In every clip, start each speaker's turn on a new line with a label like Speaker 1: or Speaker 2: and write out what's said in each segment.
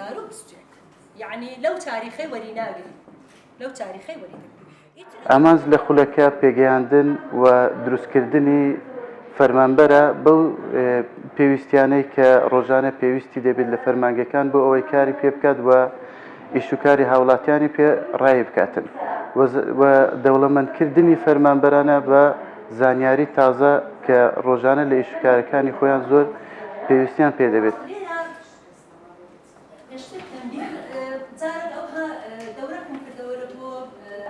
Speaker 1: 2021 يعني لو تاريخي وريناقري لو تاريخي وريناقري
Speaker 2: ئامانج لە خولەکە پێگەیاندن و دروستکردنی فەرمانبەرە بەو پێویستیانەی کە ڕۆژانە پێویستی دەبێت لە فەرمانگەکان بۆ ئەوەی کاری پێ بکات و ئیشوکاری هاوڵاتیانی پێ ڕای بکاتن و دەوڵەمەندکردنی فەرمانبەرانە بە زانیاری تازە کە ڕۆژانە لە ئیشوکارەکانی خۆیان زۆر پێویستیان پێ دەبێت.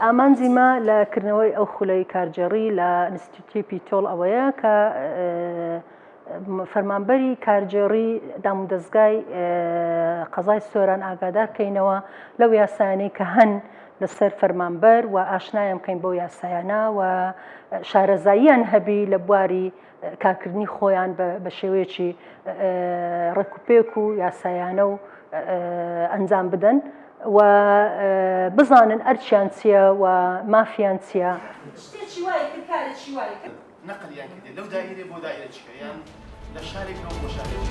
Speaker 3: ئامانجیمە لە کردنەوەی ئەو خولەی کارجێڕی لە ئینستیتوتی پیتۆڵ ئەوەیە کە فەرمانبەری کارجێڕی دامودەستگای قەزای سۆران ئاگادار بکەینەوە لەو یاسایانەی کە هەن لەسەر فەرمانبەر و ئاشنایان بکەین بۆ یاسایانە و شارەزاییان هەبی لە بواری کارکردنی خۆیان بە شێوەیەکی ڕێکوپێک و یاسایانە و ئەنجام بدەن و بزانن ئەرچیان چییە و مافیان چییە.
Speaker 1: شتێکی وایە کرد کارێکی وایە کرد
Speaker 4: نەقلیان کردێ لەو دایرێ بۆ دایرە چکە یان لە شارێکەوە بۆ شارێک.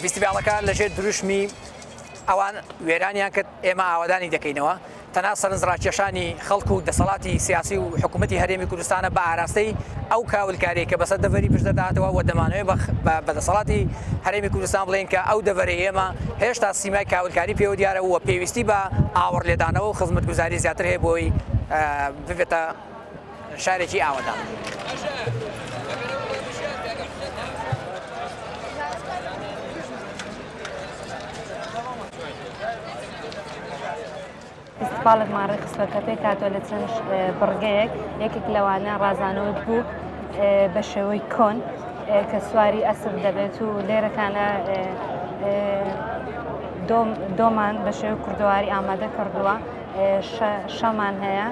Speaker 5: فیستیڤالەکە لەژێر دروشمی ئەوان وێرانیان کرد ئێمە ئاوادانی دەکەینەوە تەنها سەرنجڕاکێشانی خەڵک و دەسەڵاتی سیاسی و حکوومەتی هەرێمی کوردستانە بە ئاراستەی ئەو کاولکاریە کە بەسەر دەڤەری پشتدەداتەوە و دەمانەوێت بە دەسەڵاتی هەرێمی کوردستان بڵێن کە ئەو دەڤەرەی ئێمە هێشتا سیمای کاولکاری پێوە دیارە و پێویستی بە ئاوەڕ لێدانەوە و خزمەتگوزاری زیاتر هەیە بۆی ببێتە شارێکی ئاوادان.
Speaker 6: فستیڤالێکمان ڕێخستووە پێی کاتوە لە چەند بڕگەیەک یەکێک لەوانە ڕازانەوە بوو بە شێوەی کۆن کە سواری ئەسب دەبێت و لێرەکانە دۆمان بە شێوەی کوردەواری ئامادە کردووە شەمان هەیە.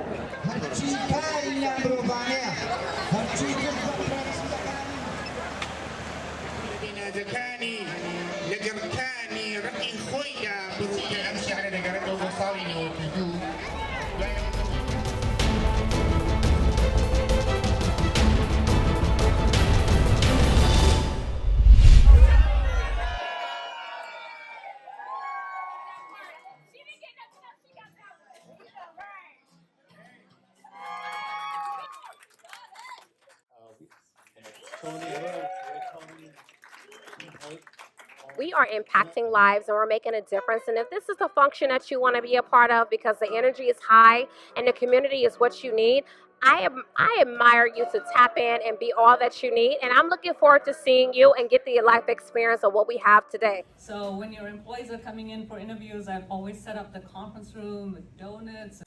Speaker 7: We are impacting lives and we're making a difference. And if this is a function that you want to be a part of because the energy is high and the community is what you need, I admire you to tap in and be all that you need. And I'm looking forward to seeing you and get the life experience of what we have today.
Speaker 8: So when your employees are coming in for interviews, I've always set up the conference room with donuts.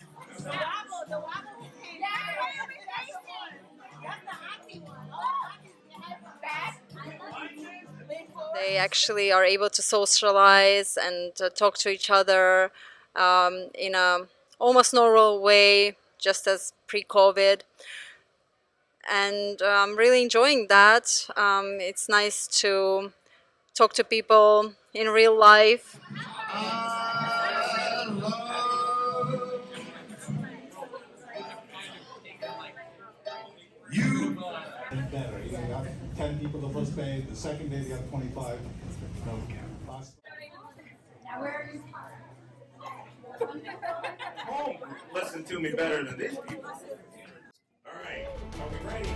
Speaker 6: They actually are able to socialize and talk to each other in a almost normal way, just as pre-COVID. And I'm really enjoying that. It's nice to talk to people in real life.
Speaker 9: Better. You got 10 people the first day, the second day they got 25. No.
Speaker 10: Now where are you?
Speaker 11: Listen to me better than these people. All right, are we ready?